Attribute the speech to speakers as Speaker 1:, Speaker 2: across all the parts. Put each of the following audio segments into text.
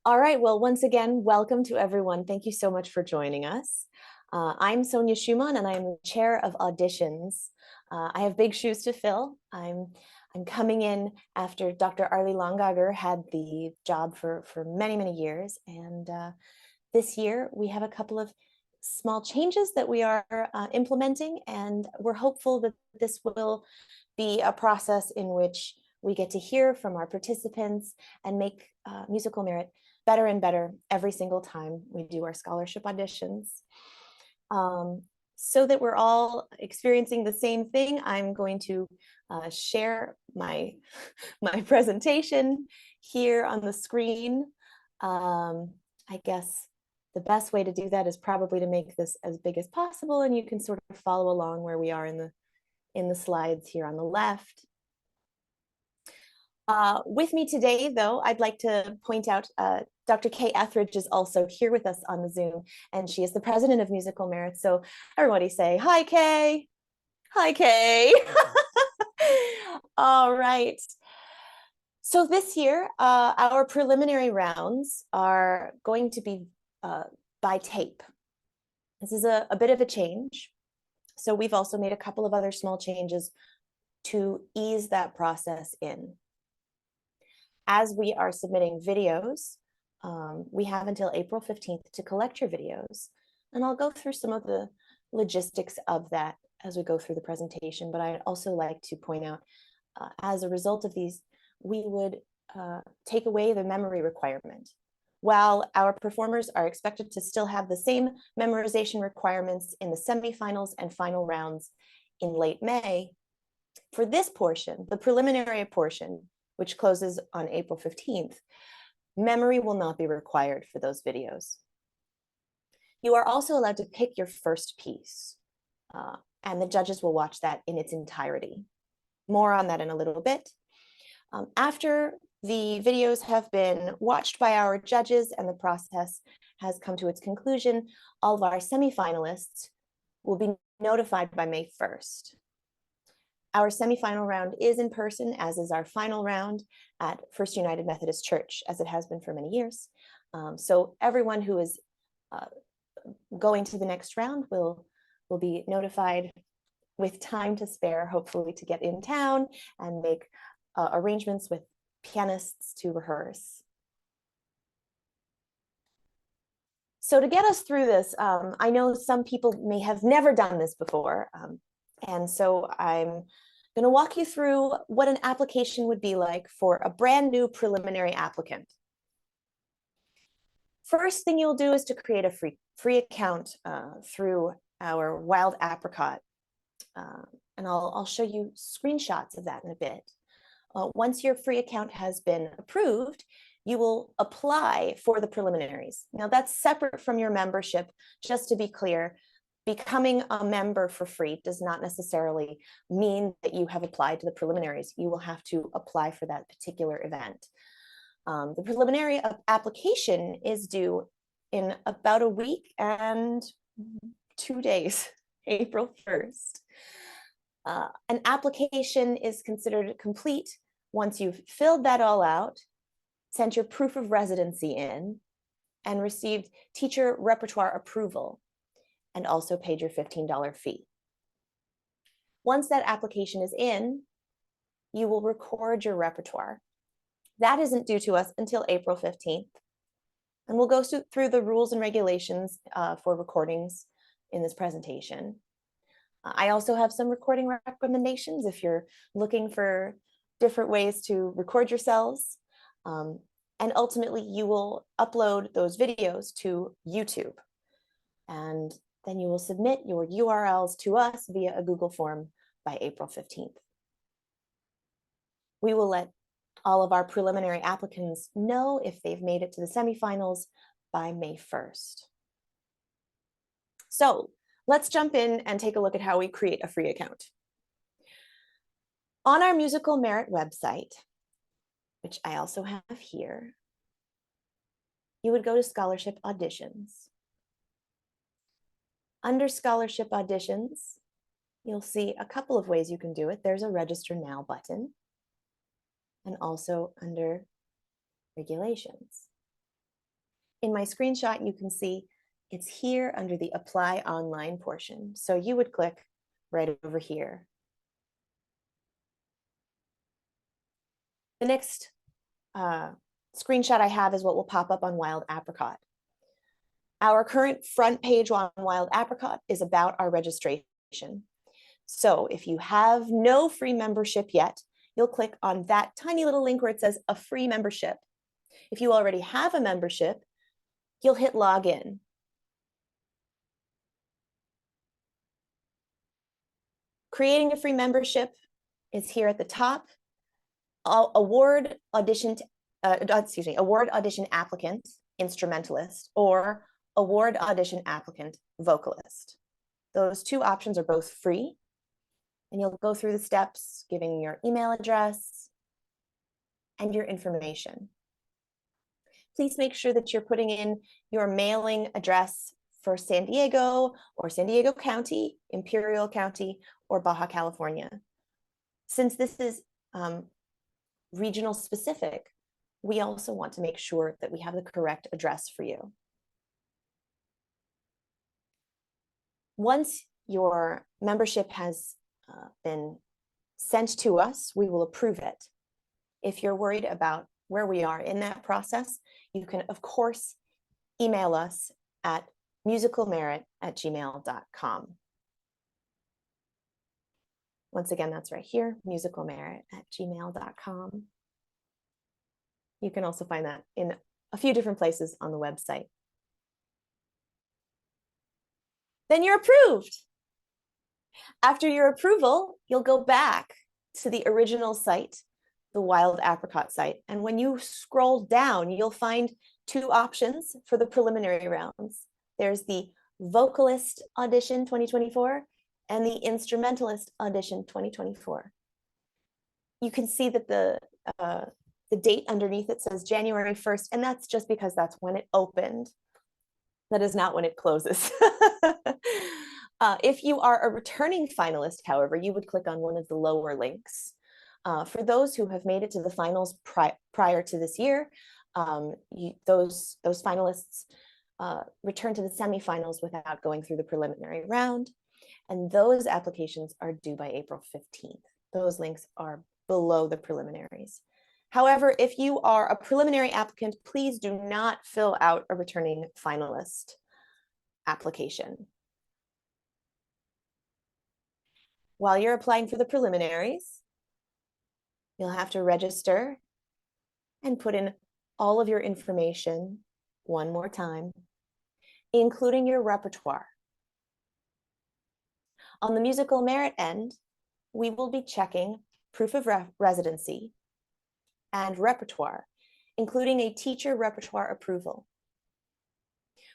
Speaker 1: All right, well, once again, welcome to everyone. Thank you so much for joining us. I'm Sonia Schumann, and I'm the chair of Auditions. I have big shoes to fill. I'm coming in after Dr. Arlie Longager had the job for many, many years. And this year, we have a couple of small changes that we are implementing, and we're hopeful that this will be a process in which we get to hear from our participants and make musical merit better and better every single time we do our scholarship auditions. So that we're all experiencing the same thing, I'm going to share my presentation here on the screen. I guess the best way to do that is probably to make this as big as possible, and you can sort of follow along where we are in the slides here on the left. With me today, though, I'd like to point out Dr. Kay Etheridge is also here with us on the Zoom, and she is the president of Musical Merit. So everybody say, hi, Kay. Hi, Kay. All right. So this year, our preliminary rounds are going to be by tape. This is a bit of a change. So we've also made a couple of other small changes to ease that process in. As we are submitting videos, we have until April 15th to collect your videos. And I'll go through some of the logistics of that as we go through the presentation. But I'd also like to point out, as a result of these, we would take away the memory requirement. While our performers are expected to still have the same memorization requirements in the semifinals and final rounds in late May, for this portion, the preliminary portion, which closes on April 15th, memory will not be required for those videos. You are also allowed to pick your first piece, and the judges will watch that in its entirety. More on that in a little bit. After the videos have been watched by our judges and the process has come to its conclusion, all of our semifinalists will be notified by May 1st. Our semifinal round is in person, as is our final round at First United Methodist Church, as it has been for many years. So everyone who is going to the next round will be notified with time to spare, hopefully to get in town and make arrangements with pianists to rehearse. So to get us through this, I know some people may have never done this before, and so I'm going to walk you through what an application would be like for a brand new preliminary applicant. First thing you'll do is to create a free account through our Wild Apricot, and I'll show you screenshots of that in a bit. Once your free account has been approved, you will apply for the preliminaries. Now that's separate from your membership. Just to be clear, becoming a member for free does not necessarily mean that you have applied to the preliminaries. You will have to apply for that particular event. The preliminary application is due in about a week and 2 days, April 1st. An application is considered complete once you've filled that all out, sent your proof of residency in, and received teacher repertoire approval, and also paid your $15 fee. Once that application is in, you will record your repertoire. That isn't due to us until April 15th. And we'll go through the rules and regulations for recordings in this presentation. I also have some recording recommendations if you're looking for different ways to record yourselves. And ultimately, you will upload those videos to YouTube. And then you will submit your URLs to us via a Google form by April 15th. We will let all of our preliminary applicants know if they've made it to the semifinals by May 1st. So let's jump in and take a look at how we create a free account. On our Musical Merit website, which I also have here, you would go to Scholarship Auditions. Under Scholarship Auditions, you'll see a couple of ways you can do it. There's a Register Now button, and also under Regulations. In my screenshot, you can see it's here under the Apply Online portion. So you would click right over here. The next screenshot I have is what will pop up on Wild Apricot. Our current front page on Wild Apricot is about our registration. So if you have no free membership yet, you'll click on that tiny little link where it says a free membership. If you already have a membership, you'll hit login. Creating a free membership is here at the top. Award audition applicant, instrumentalist, or award audition applicant, vocalist. Those two options are both free, and you'll go through the steps, giving your email address and your information. Please make sure that you're putting in your mailing address for San Diego or San Diego County, Imperial County, or Baja California. Since this is regional specific, we also want to make sure that we have the correct address for you. Once your membership has been sent to us, we will approve it. If you're worried about where we are in that process, you can, of course, email us at musicalmerit@gmail.com. Once again, that's right here, musicalmerit@gmail.com. You can also find that in a few different places on the website. Then you're approved. After your approval, you'll go back to the original site, the Wild Apricot site. And when you scroll down, you'll find two options for the preliminary rounds. There's the Vocalist Audition 2024 and the Instrumentalist Audition 2024. You can see that the date underneath it says January 1st, and that's just because that's when it opened. That is not when it closes. If you are a returning finalist, however, you would click on one of the lower links. For those who have made it to the finals prior to this year, those finalists return to the semifinals without going through the preliminary round. And those applications are due by April 15th. Those links are below the preliminaries. However, if you are a preliminary applicant, please do not fill out a returning finalist application. While you're applying for the preliminaries, you'll have to register and put in all of your information one more time, including your repertoire. On the musical merit end, we will be checking proof of residency and repertoire, including a teacher repertoire approval.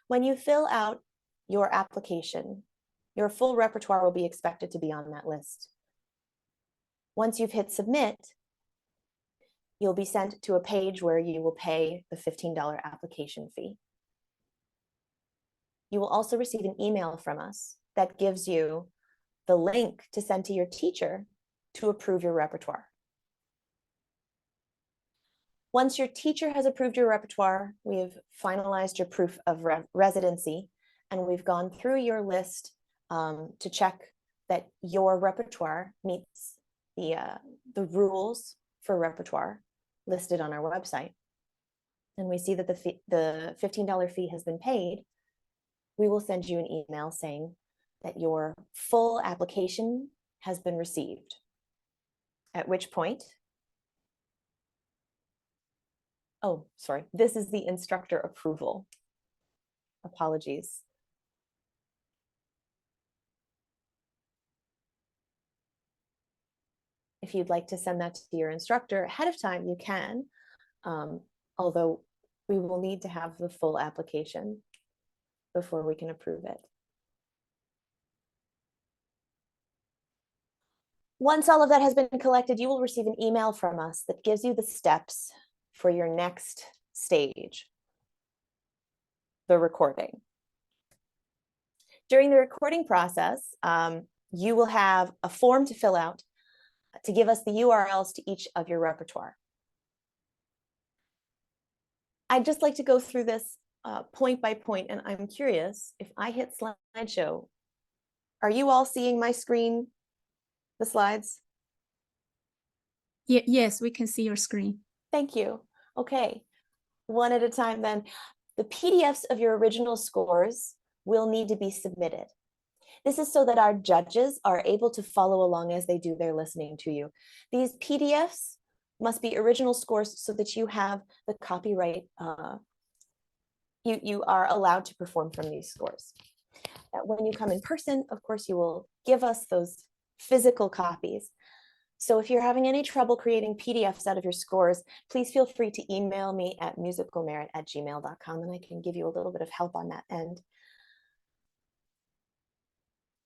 Speaker 1: When you fill out your application, your full repertoire will be expected to be on that list. Once you've hit submit, you'll be sent to a page where you will pay the $15 application fee. You will also receive an email from us that gives you the link to send to your teacher to approve your repertoire. Once your teacher has approved your repertoire, we have finalized your proof of residency, and we've gone through your list to check that your repertoire meets the rules for repertoire listed on our website. And we see that the $15 fee has been paid. We will send you an email saying that your full application has been received, at which point, oh, sorry, this is the instructor approval. Apologies. If you'd like to send that to your instructor ahead of time, you can, although we will need to have the full application before we can approve it. Once all of that has been collected, you will receive an email from us that gives you the steps for your next stage, the recording. During the recording process, you will have a form to fill out to give us the URLs to each of your repertoire. I'd just like to go through this point by point, and I'm curious if I hit slideshow, are you all seeing my screen, the slides?
Speaker 2: Yes, we can see your screen.
Speaker 1: Thank you. Okay, one at a time then. The PDFs of your original scores will need to be submitted. This is so that our judges are able to follow along as they do their listening to you. These PDFs must be original scores so that you have the copyright, you are allowed to perform from these scores. When you come in person, of course, you will give us those physical copies. So if you're having any trouble creating PDFs out of your scores, please feel free to email me at musicalmerit@gmail.com and I can give you a little bit of help on that end.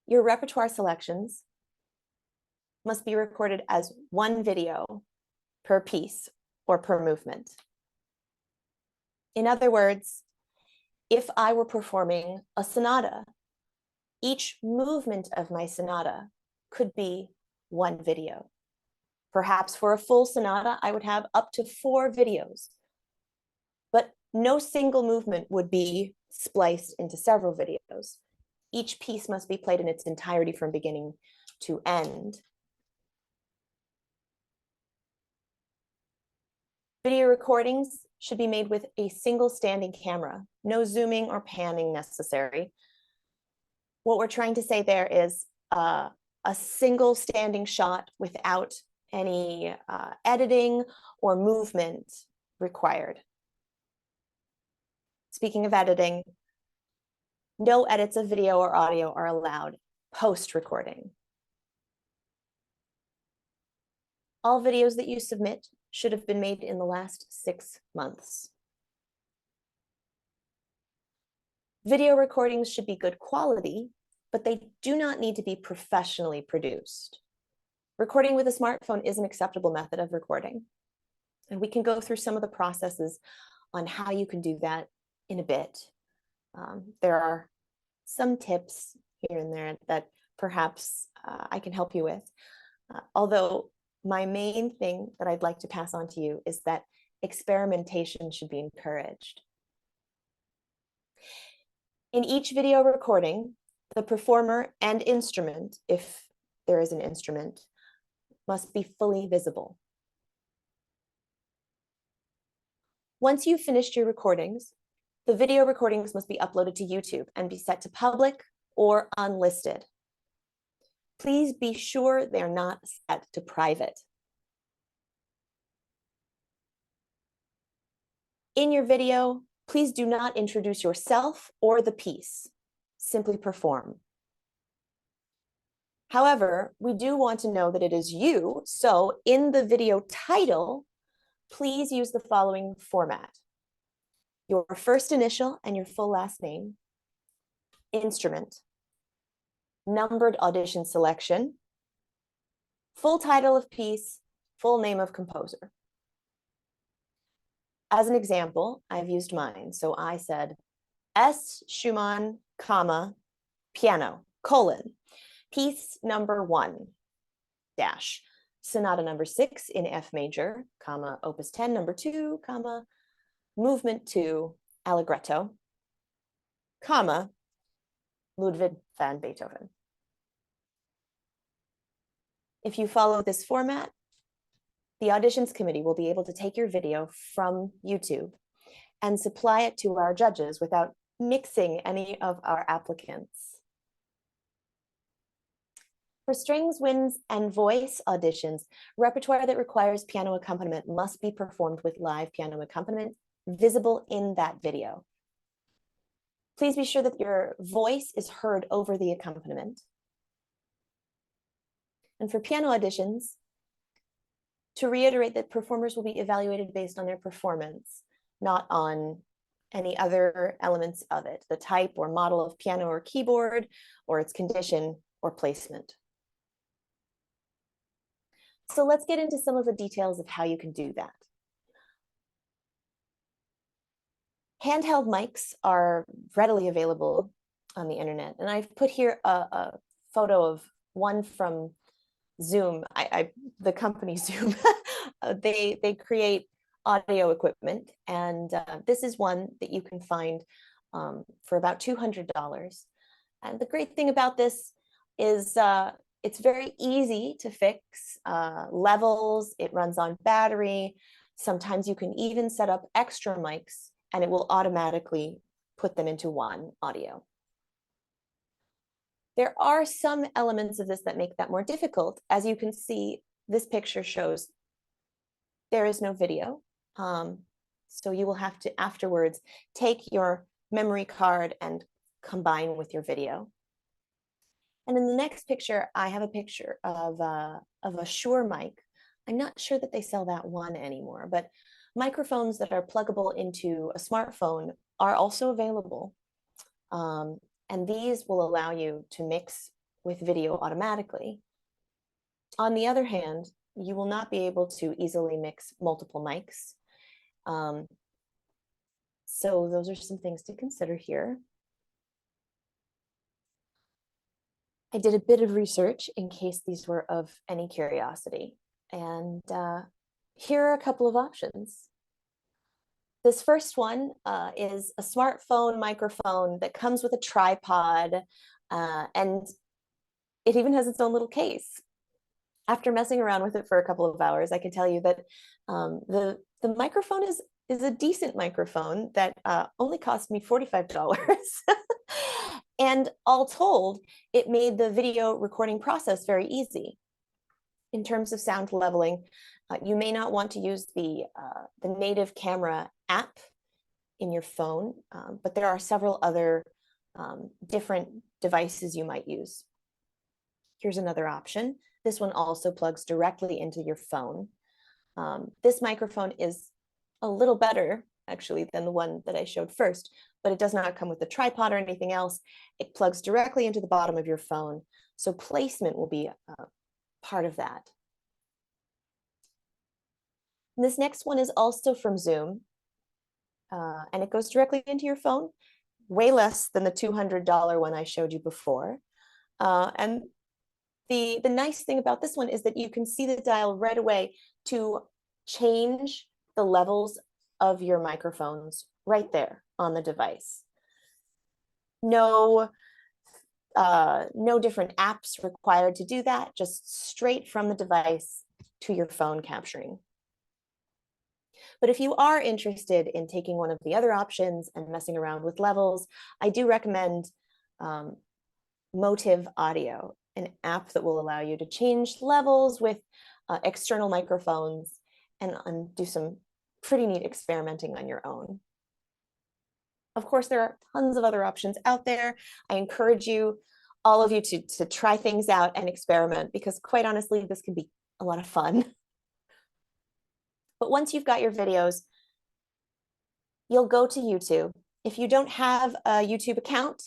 Speaker 1: Your repertoire selections must be recorded as one video per piece or per movement. In other words, if I were performing a sonata, each movement of my sonata could be one video. Perhaps for a full sonata, I would have up to 4 videos, but no single movement would be spliced into several videos. Each piece must be played in its entirety from beginning to end. Video recordings should be made with a single standing camera, no zooming or panning necessary. What we're trying to say there is a single standing shot without any editing or movement required. Speaking of editing, no edits of video or audio are allowed post-recording. All videos that you submit should have been made in the last 6 months. Video recordings should be good quality, but they do not need to be professionally produced. Recording with a smartphone is an acceptable method of recording, and we can go through some of the processes on how you can do that in a bit. There are some tips here and there that perhaps I can help you with. Although my main thing that I'd like to pass on to you is that experimentation should be encouraged. In each video recording, the performer and instrument, if there is an instrument, must be fully visible. Once you've finished your recordings, the video recordings must be uploaded to YouTube and be set to public or unlisted. Please be sure they're not set to private. In your video, please do not introduce yourself or the piece. Simply perform. However, we do want to know that it is you, so in the video title, please use the following format: your first initial and your full last name, instrument, numbered audition selection, full title of piece, full name of composer. As an example, I've used mine. So I said S. Schumann, comma, piano, colon, piece number 1, dash, sonata number 6 in F major, comma, opus 10, number 2, comma, movement 2, allegretto, comma, Ludwig van Beethoven. If you follow this format, the auditions committee will be able to take your video from YouTube and supply it to our judges without mixing any of our applicants. For strings, winds, and voice auditions, repertoire that requires piano accompaniment must be performed with live piano accompaniment visible in that video. Please be sure that your voice is heard over the accompaniment. And for piano auditions, to reiterate that performers will be evaluated based on their performance, not on any other elements of it, the type or model of piano or keyboard, or its condition or placement. So let's get into some of the details of how you can do that. Handheld mics are readily available on the internet, and I've put here a photo of one from Zoom. The company Zoom, they create audio equipment. And this is one that you can find for about $200. And the great thing about this is it's very easy to fix levels. It runs on battery. Sometimes you can even set up extra mics and it will automatically put them into one audio. There are some elements of this that make that more difficult. As you can see, this picture shows there is no video. So you will have to afterwards take your memory card and combine with your video. And in the next picture, I have a picture of a Shure mic. I'm not sure that they sell that one anymore, but microphones that are pluggable into a smartphone are also available. And these will allow you to mix with video automatically. On the other hand, you will not be able to easily mix multiple mics. So those are some things to consider here. I did a bit of research in case these were of any curiosity. And here are a couple of options. This first one is a smartphone microphone that comes with a tripod, and it even has its own little case. After messing around with it for a couple of hours, I can tell you that the microphone is a decent microphone that only cost me $45. And all told, it made the video recording process very easy. In terms of sound leveling, you may not want to use the native camera app in your phone, but there are several other different devices you might use. Here's another option. This one also plugs directly into your phone. This microphone is a little better, actually, than the one that I showed first, but it does not come with a tripod or anything else. It plugs directly into the bottom of your phone. So placement will be part of that. And this next one is also from Zoom, and it goes directly into your phone, way less than the $200 one I showed you before. And the nice thing about this one is that you can see the dial right away to change the levels of your microphones right there on the device. No different apps required to do that, just straight from the device to your phone capturing. But if you are interested in taking one of the other options and messing around with levels, I do recommend Motive Audio, an app that will allow you to change levels with external microphones and do some pretty neat experimenting on your own. Of course, there are tons of other options out there. I encourage you, all of you, to try things out and experiment, because quite honestly, this can be a lot of fun. But once you've got your videos, you'll go to YouTube. If you don't have a YouTube account,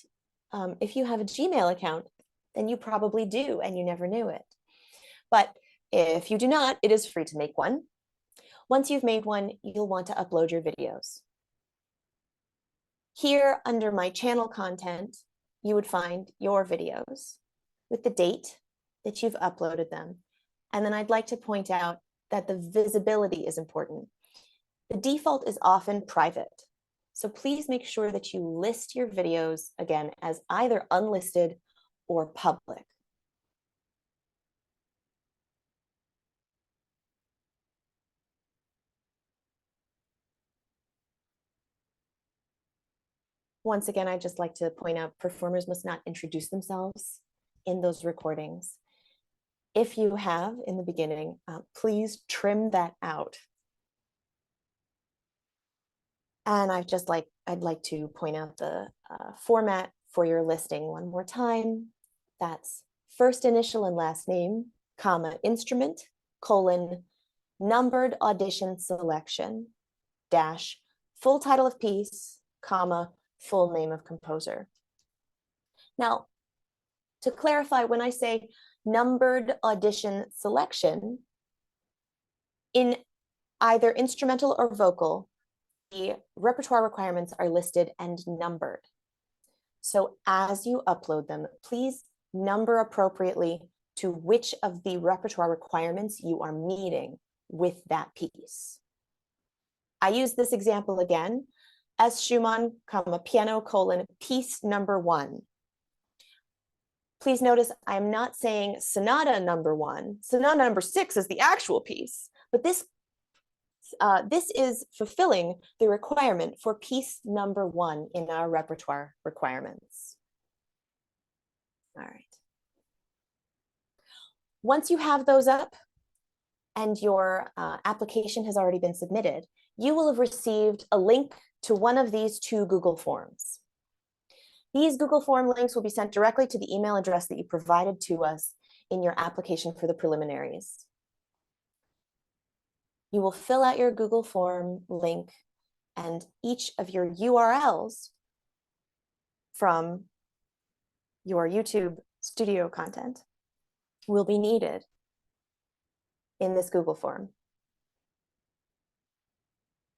Speaker 1: if you have a Gmail account, then you probably do, and you never knew it. But if you do not, it is free to make one. Once you've made one, you'll want to upload your videos. Here under my channel content, you would find your videos with the date that you've uploaded them. And then I'd like to point out that the visibility is important. The default is often private. So please make sure that you list your videos, again, as either unlisted or public. Once again, I'd just like to point out performers must not introduce themselves in those recordings. If you have in the beginning, please trim that out. And I'd like to point out the format for your listing one more time. That's first initial and last name, comma, instrument, colon, numbered audition selection, dash, full title of piece, comma, full name of composer. Now, to clarify, when I say numbered audition selection, in either instrumental or vocal, the repertoire requirements are listed and numbered. So as you upload them, please number appropriately to which of the repertoire requirements you are meeting with that piece. I use this example again. S. Schumann, comma, piano, colon, piece number 1. Please notice I am not saying sonata number 1. Sonata number 6 is the actual piece, but this is fulfilling the requirement for piece number 1 in our repertoire requirements. All right. Once you have those up and your application has already been submitted, you will have received a link to one of these 2 Google Forms. These Google Form links will be sent directly to the email address that you provided to us in your application for the preliminaries. You will fill out your Google Form link, and each of your URLs from your YouTube studio content will be needed in this Google Form.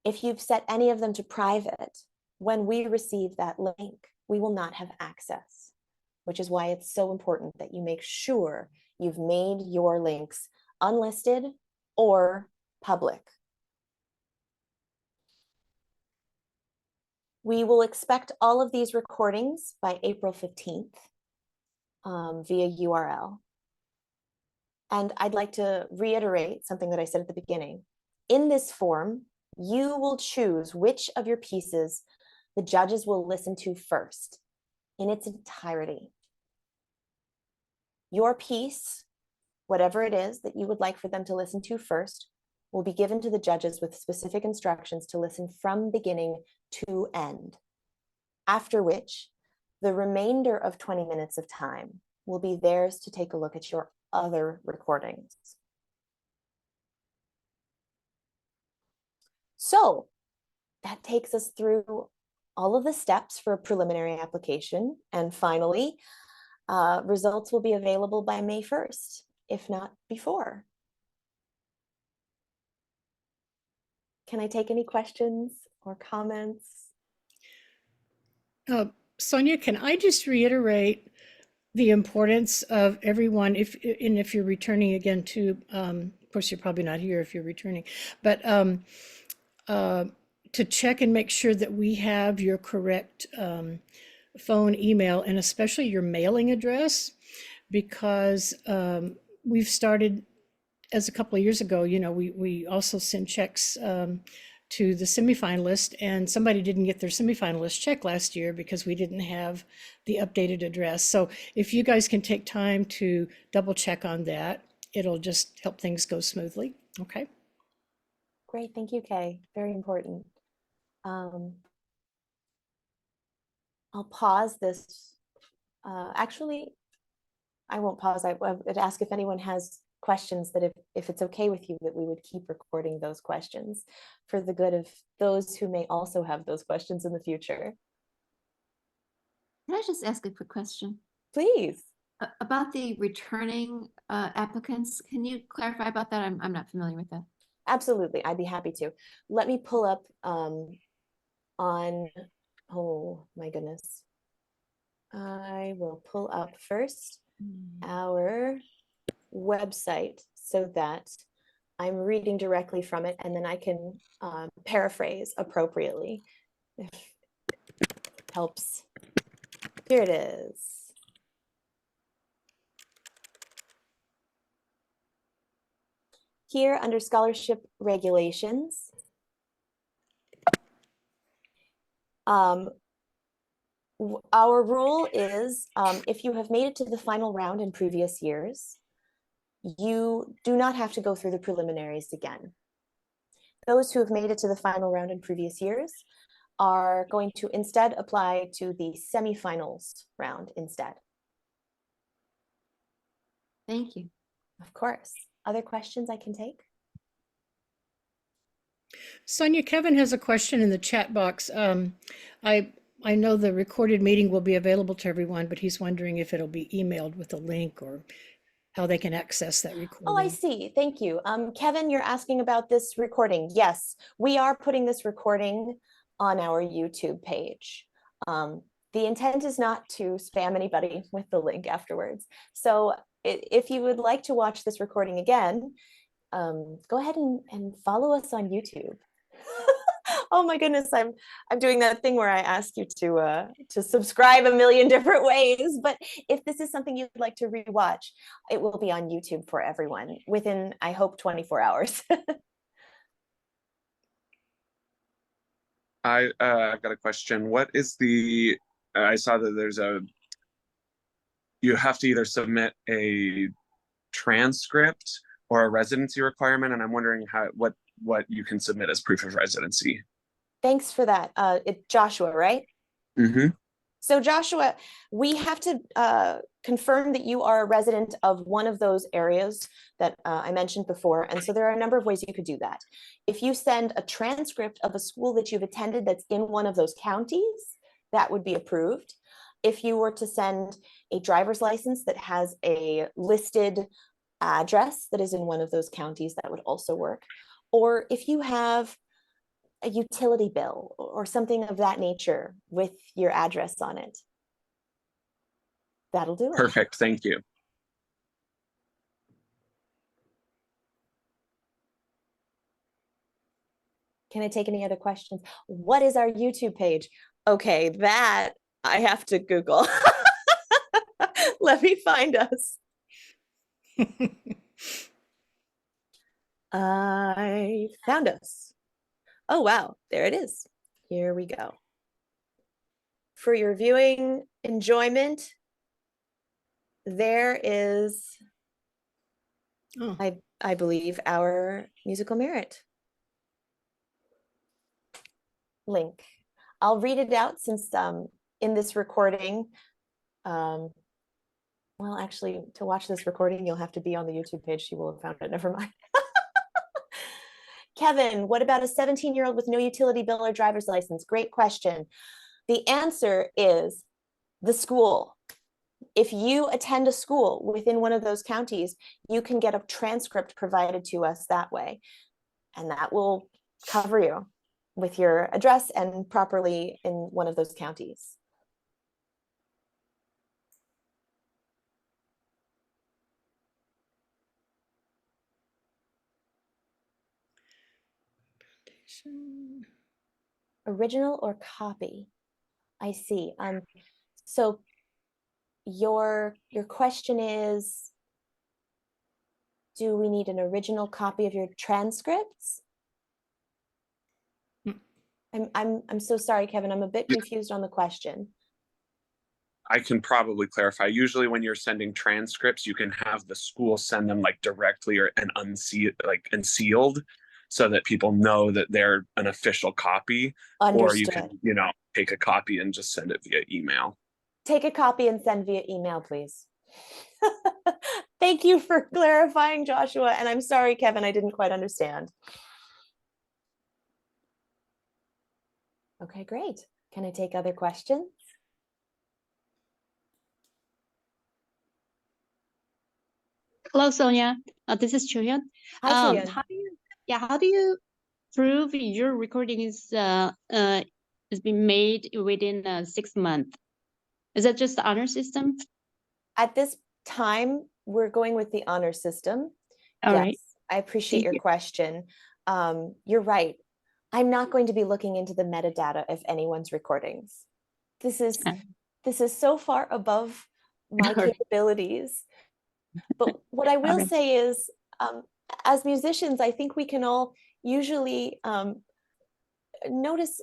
Speaker 1: If you've set any of them to private, when we receive that link, we will not have access, which is why it's so important that you make sure you've made your links unlisted or public. We will expect all of these recordings by April 15th via URL. And I'd like to reiterate something that I said at the beginning. In this form, you will choose which of your pieces the judges will listen to first in its entirety. Your piece, whatever it is that you would like for them to listen to first, will be given to the judges with specific instructions to listen from beginning to end. After which, the remainder of 20 minutes of time will be theirs to take a look at your other recordings. So that takes us through all of the steps for a preliminary application. And finally, results will be available by May 1st, if not before. Can I take any questions or comments?
Speaker 2: Sonia, can I just reiterate the importance of everyone, if you're returning again to, of course, you're probably not here if you're returning, but to check and make sure that we have your correct phone, email, and especially your mailing address, because we've started, as a couple of years ago, we also send checks to the semifinalist, and somebody didn't get their semifinalist check last year because we didn't have the updated address. So if you guys can take time to double check on that, it'll just help things go smoothly. Okay.
Speaker 1: Great, thank you, Kay. Very important. I'll pause this. Actually, I won't pause. I would ask if anyone has questions, that if it's okay with you, that we would keep recording those questions for the good of those who may also have those questions in the future.
Speaker 3: Can I just ask a quick question?
Speaker 1: Please.
Speaker 3: About the returning applicants? Can you clarify about that? I'm not familiar with that.
Speaker 1: Absolutely, I'd be happy to. Let me pull up on, oh my goodness. I will pull up first our website so that I'm reading directly from it, and then I can paraphrase appropriately if it helps. Here it is. Here under scholarship regulations, our rule is if you have made it to the final round in previous years, you do not have to go through the preliminaries again. Those who have made it to the final round in previous years are going to instead apply to the semifinals round instead.
Speaker 3: Thank you.
Speaker 1: Of course. Other questions I can take?
Speaker 2: Sonia, Kevin has a question in the chat box. I know the recorded meeting will be available to everyone, but he's wondering if it'll be emailed with a link or how they can access that recording.
Speaker 1: Oh, I see. Thank you. Kevin, you're asking about this recording. Yes, we are putting this recording on our YouTube page. The intent is not to spam anybody with the link afterwards. So if you would like to watch this recording again, go ahead and follow us on YouTube. Oh my goodness, I'm doing that thing where I ask you to subscribe a million different ways. But if this is something you'd like to rewatch, it will be on YouTube for everyone within, I hope, 24 hours.
Speaker 4: I've got a question. What is the? I saw that there's a. You have to either submit a transcript or a residency requirement, and I'm wondering what you can submit as proof of residency.
Speaker 1: Thanks for that. It's Joshua, right?
Speaker 4: Mm-hmm.
Speaker 1: So Joshua, we have to confirm that you are a resident of one of those areas that I mentioned before. And so there are a number of ways you could do that. If you send a transcript of a school that you've attended that's in one of those counties, that would be approved. If you were to send a driver's license that has a listed address that is in one of those counties, that would also work. Or if you have a utility bill or something of that nature with your address on it, that'll do it.
Speaker 4: Perfect. Thank you.
Speaker 1: Can I take any other questions? What is our YouTube page? Okay, that I have to Google. Let me find us. I found us. Oh, wow. There it is. Here we go. For your viewing enjoyment, there is,
Speaker 2: Oh,
Speaker 1: I believe, our musical merit link. I'll read it out since in this recording, well, actually, to watch this recording, you'll have to be on the YouTube page. She will have found it. Never mind. Kevin, what about a 17-year-old with no utility bill or driver's license? Great question. The answer is the school. If you attend a school within one of those counties, you can get a transcript provided to us that way. And that will cover you with your address and properly in one of those counties. Original or copy? I see. So your question is, do we need an original copy of your transcripts? I'm so sorry, Kevin. I'm a bit confused on the question.
Speaker 4: I can probably clarify. Usually when you're sending transcripts, you can have the school send them like directly or and and sealed so that people know that they're an official copy. Or you
Speaker 1: Understood.
Speaker 4: can, take a copy and just send it via email.
Speaker 1: Take a copy and send via email, please. Thank you for clarifying, Joshua. And I'm sorry, Kevin, I didn't quite understand. Okay, great. Can I take other questions?
Speaker 5: Hello, Sonia. This is Chuyan.
Speaker 1: Hi, Chuyan.
Speaker 5: How do you prove your recording is has been made within 6 months? Is that just the honor system?
Speaker 1: At this time, we're going with the honor system.
Speaker 5: All
Speaker 1: Yes,
Speaker 5: right.
Speaker 1: I appreciate
Speaker 5: Thank
Speaker 1: your
Speaker 5: you.
Speaker 1: question. You're right. I'm not going to be looking into the metadata of anyone's recordings. This is so far above my
Speaker 5: All right.
Speaker 1: capabilities. But what I will
Speaker 5: right.
Speaker 1: say is, as musicians, I think we can all usually notice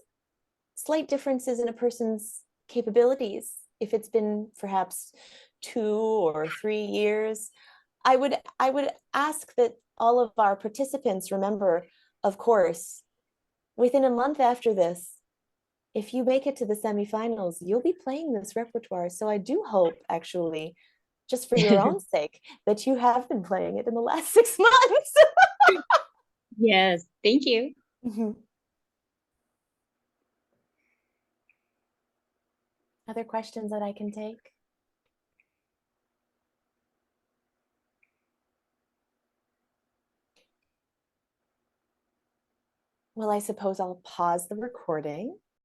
Speaker 1: slight differences in a person's capabilities if it's been perhaps 2 or 3 years. I would ask that all of our participants remember, of course, within a month after this, if you make it to the semifinals, you'll be playing this repertoire. So I do hope, actually, just for your own sake, that you have been playing it in the last 6 months.
Speaker 5: Yes. Thank you.
Speaker 1: Other questions that I can take? Well, I suppose I'll pause the recording.